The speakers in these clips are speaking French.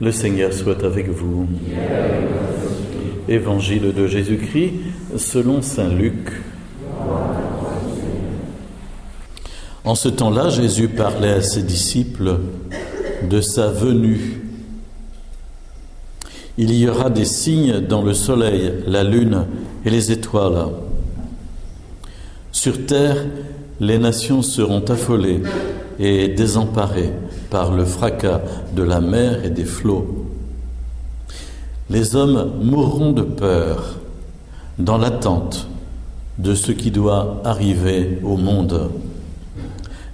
Le Seigneur soit avec vous. Évangile de Jésus-Christ selon saint Luc. En ce temps-là, Jésus parlait à ses disciples de sa venue. Il y aura des signes dans le soleil, la lune et les étoiles. Sur terre, les nations seront affolées et désemparées par le fracas de la mer et des flots. Les hommes mourront de peur dans l'attente de ce qui doit arriver au monde,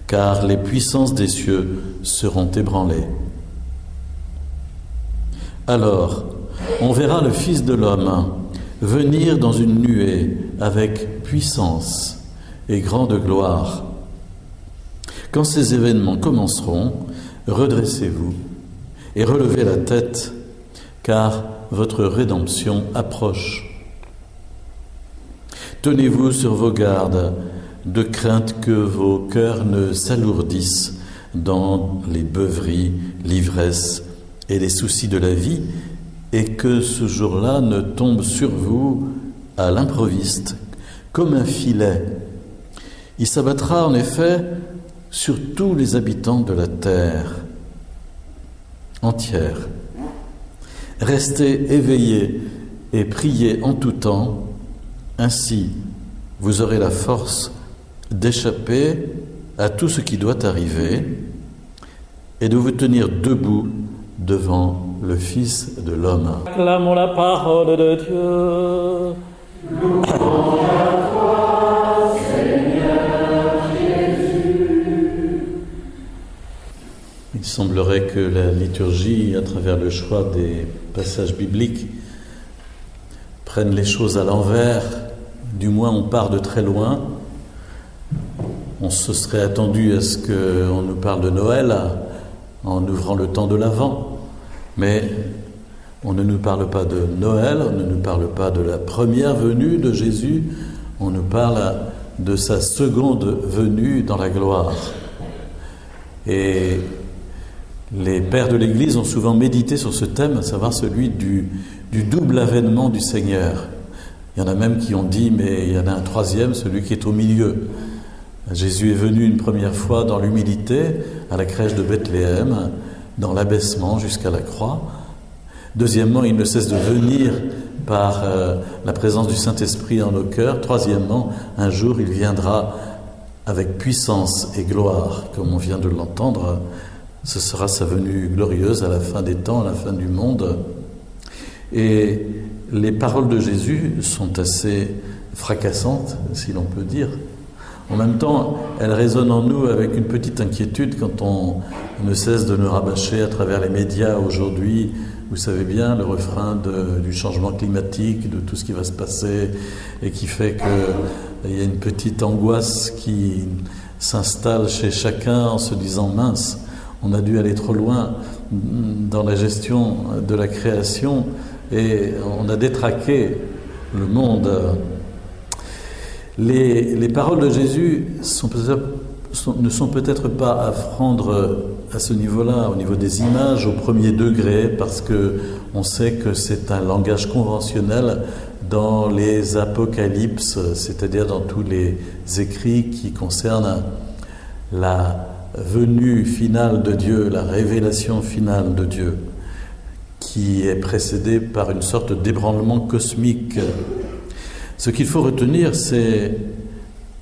car les puissances des cieux seront ébranlées. Alors, on verra le Fils de l'homme venir dans une nuée avec puissance et grande gloire. Quand ces événements commenceront, redressez-vous et relevez la tête, car votre rédemption approche. Tenez-vous sur vos gardes, de crainte que vos cœurs ne s'alourdissent dans les beuveries, l'ivresse et les soucis de la vie, et que ce jour-là ne tombe sur vous à l'improviste, comme un filet. Il s'abattra en effet sur tous les habitants de la terre entière. Restez éveillés et priez en tout temps, ainsi vous aurez la force d'échapper à tout ce qui doit arriver et de vous tenir debout devant le Fils de l'homme. Acclamons la parole de Dieu. Louons à toi, Seigneur Jésus. Il semblerait que la liturgie, à travers le choix des passages bibliques, prenne les choses à l'envers. Du moins, on part de très loin. On se serait attendu à ce qu'on nous parle de Noël en ouvrant le temps de l'Avent. Mais on ne nous parle pas de Noël, on ne nous parle pas de la première venue de Jésus, on nous parle de sa seconde venue dans la gloire. Et les pères de l'Église ont souvent médité sur ce thème, à savoir celui du double avènement du Seigneur. Il y en a même qui ont dit, mais il y en a un troisième, celui qui est au milieu. Jésus est venu une première fois dans l'humilité, à la crèche de Bethléem, dans l'abaissement jusqu'à la croix. Deuxièmement, il ne cesse de venir par la présence du Saint-Esprit en nos cœurs. Troisièmement, un jour, il viendra avec puissance et gloire, comme on vient de l'entendre. Ce sera sa venue glorieuse à la fin des temps, à la fin du monde. Et les paroles de Jésus sont assez fracassantes, si l'on peut dire. En même temps, elles résonnent en nous avec une petite inquiétude quand on ne cesse de nous rabâcher à travers les médias aujourd'hui. Vous savez bien, le refrain du changement climatique, de tout ce qui va se passer et qui fait qu'il y a une petite angoisse qui s'installe chez chacun en se disant « mince, on a dû aller trop loin dans la gestion de la création et on a détraqué le monde ». Les paroles de Jésus ne sont peut-être pas à prendre à ce niveau-là, au niveau des images, au premier degré, parce qu'on sait que c'est un langage conventionnel dans les apocalypses, c'est-à-dire dans tous les écrits qui concernent la venue finale de Dieu, la révélation finale de Dieu, qui est précédée par une sorte d'ébranlement cosmique. Ce qu'il faut retenir, c'est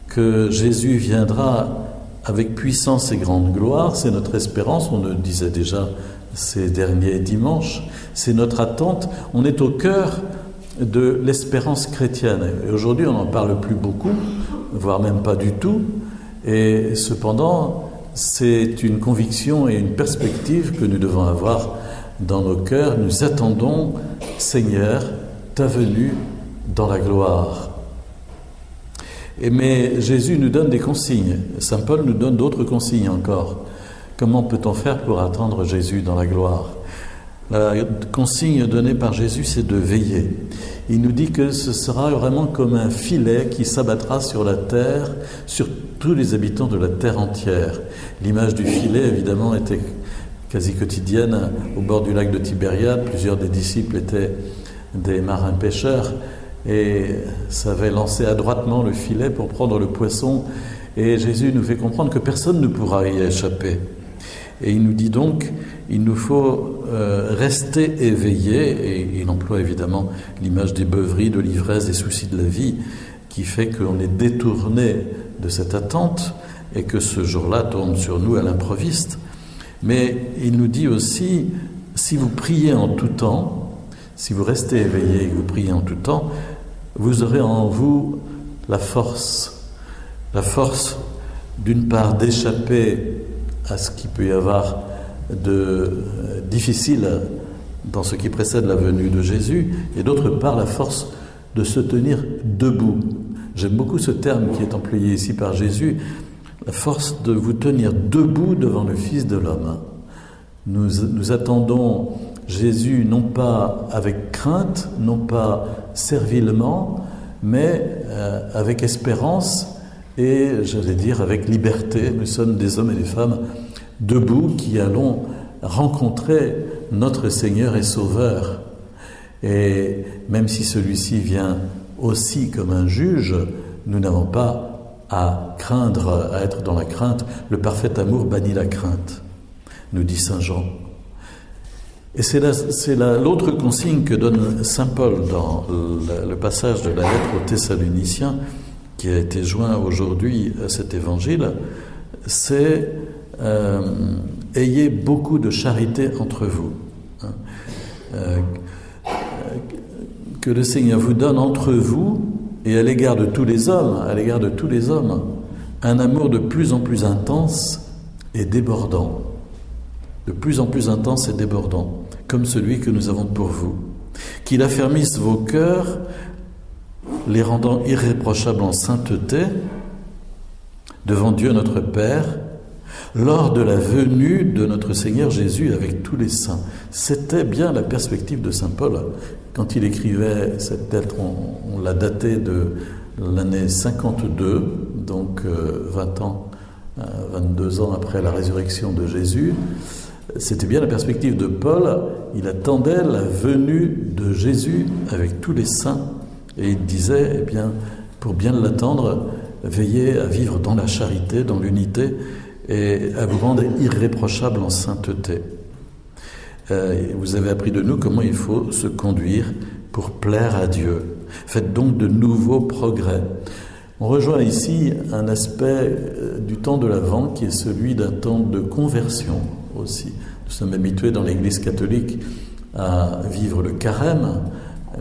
que Jésus viendra avec puissance et grande gloire. C'est notre espérance, on le disait déjà ces derniers dimanches. C'est notre attente. On est au cœur de l'espérance chrétienne. Et aujourd'hui, on n'en parle plus beaucoup, voire même pas du tout. Et cependant, c'est une conviction et une perspective que nous devons avoir dans nos cœurs. Nous attendons, Seigneur, ta venue dans la gloire. Mais Jésus nous donne des consignes. Saint Paul nous donne d'autres consignes encore. Comment peut-on faire pour attendre Jésus dans la gloire? La consigne donnée par Jésus, c'est de veiller. Il nous dit que ce sera vraiment comme un filet qui s'abattra sur la terre, sur tous les habitants de la terre entière. L'image du filet, évidemment, était quasi quotidienne au bord du lac de Tibériade. Plusieurs des disciples étaient des marins pêcheurs et savaient lancer adroitement le filet pour prendre le poisson. Et Jésus nous fait comprendre que personne ne pourra y échapper. Et il nous dit donc, il nous faut rester éveillés, et il emploie évidemment l'image des beuveries, de l'ivresse, des soucis de la vie, qui fait qu'on est détourné de cette attente et que ce jour-là tombe sur nous à l'improviste. Mais il nous dit aussi, si vous priez en tout temps, si vous restez éveillés et que vous priez en tout temps, vous aurez en vous la force d'une part d'échapper à ce qu'il peut y avoir de difficile dans ce qui précède la venue de Jésus, et d'autre part la force de se tenir debout. J'aime beaucoup ce terme qui est employé ici par Jésus, la force de vous tenir debout devant le Fils de l'homme. Nous attendons Jésus non pas avec crainte, non pas servilement, mais avec espérance et, j'allais dire, avec liberté. Nous sommes des hommes et des femmes debout qui allons rencontrer notre Seigneur et Sauveur. Et même si celui-ci vient aussi comme un juge, nous n'avons pas à craindre, à être dans la crainte. Le parfait amour bannit la crainte, nous dit saint Jean. Et c'est l'autre consigne que donne saint Paul dans le passage de la lettre aux Thessaloniciens, qui a été joint aujourd'hui à cet évangile, c'est ayez beaucoup de charité entre vous. Que le Seigneur vous donne entre vous et à l'égard de tous les hommes, un amour de plus en plus intense et débordant. De plus en plus intense et débordant, comme celui que nous avons pour vous. Qu'il affermisse vos cœurs, les rendant irréprochables en sainteté, devant Dieu notre Père, lors de la venue de notre Seigneur Jésus avec tous les saints. C'était bien la perspective de saint Paul. Quand il écrivait cette lettre, on l'a datée de l'année 52, donc 22 ans après la résurrection de Jésus. C'était bien la perspective de Paul. Il attendait la venue de Jésus avec tous les saints. Et il disait, eh bien, pour bien l'attendre, veillez à vivre dans la charité, dans l'unité, et à vous rendre irréprochable en sainteté. Vous avez appris de nous comment il faut se conduire pour plaire à Dieu. Faites donc de nouveaux progrès. On rejoint ici un aspect du temps de l'Avent qui est celui d'un temps de conversion aussi. Nous sommes habitués dans l'Église catholique à vivre le carême,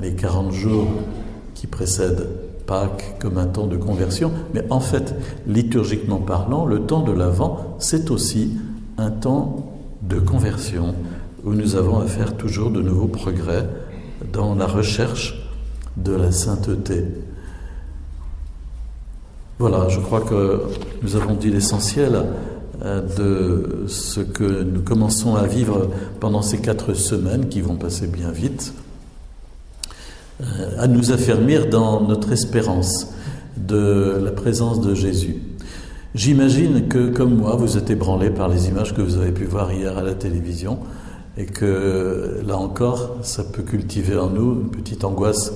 les 40 jours qui précèdent Pâques comme un temps de conversion, mais en fait, liturgiquement parlant, le temps de l'Avent, c'est aussi un temps de conversion où nous avons à faire toujours de nouveaux progrès dans la recherche de la sainteté. Voilà, je crois que nous avons dit l'essentiel de ce que nous commençons à vivre pendant ces 4 semaines qui vont passer bien vite, à nous affermir dans notre espérance de la présence de Jésus. J'imagine que, comme moi, vous êtes ébranlés par les images que vous avez pu voir hier à la télévision et que, là encore, ça peut cultiver en nous une petite angoisse,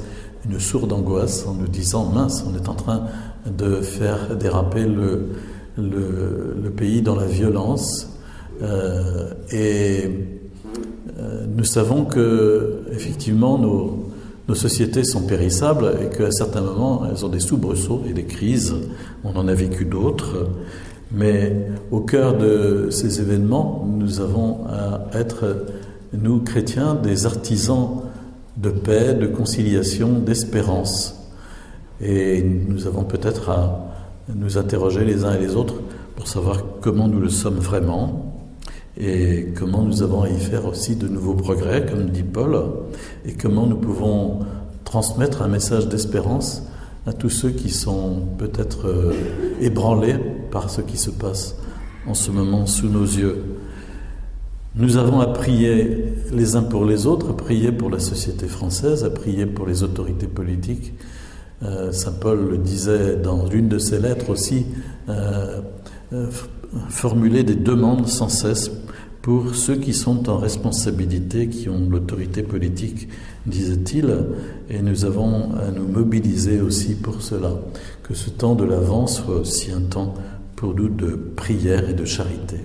une sourde angoisse en nous disant « mince, on est en train de faire déraper le pays dans la violence et nous savons que, effectivement, nos sociétés sont périssables et qu'à certains moments, elles ont des soubresauts et des crises. On en a vécu d'autres. Mais au cœur de ces événements, nous avons à être, nous chrétiens, des artisans de paix, de conciliation, d'espérance. Et nous avons peut-être à nous interroger les uns et les autres pour savoir comment nous le sommes vraiment et comment nous avons à y faire aussi de nouveaux progrès, comme dit Paul, et comment nous pouvons transmettre un message d'espérance à tous ceux qui sont peut-être ébranlés par ce qui se passe en ce moment sous nos yeux. Nous avons à prier les uns pour les autres, à prier pour la société française, à prier pour les autorités politiques. Saint Paul le disait dans l'une de ses lettres aussi, formuler des demandes sans cesse pour ceux qui sont en responsabilité, qui ont l'autorité politique, disait-il, et nous avons à nous mobiliser aussi pour cela, que ce temps de l'Avent soit aussi un temps pour nous de prière et de charité.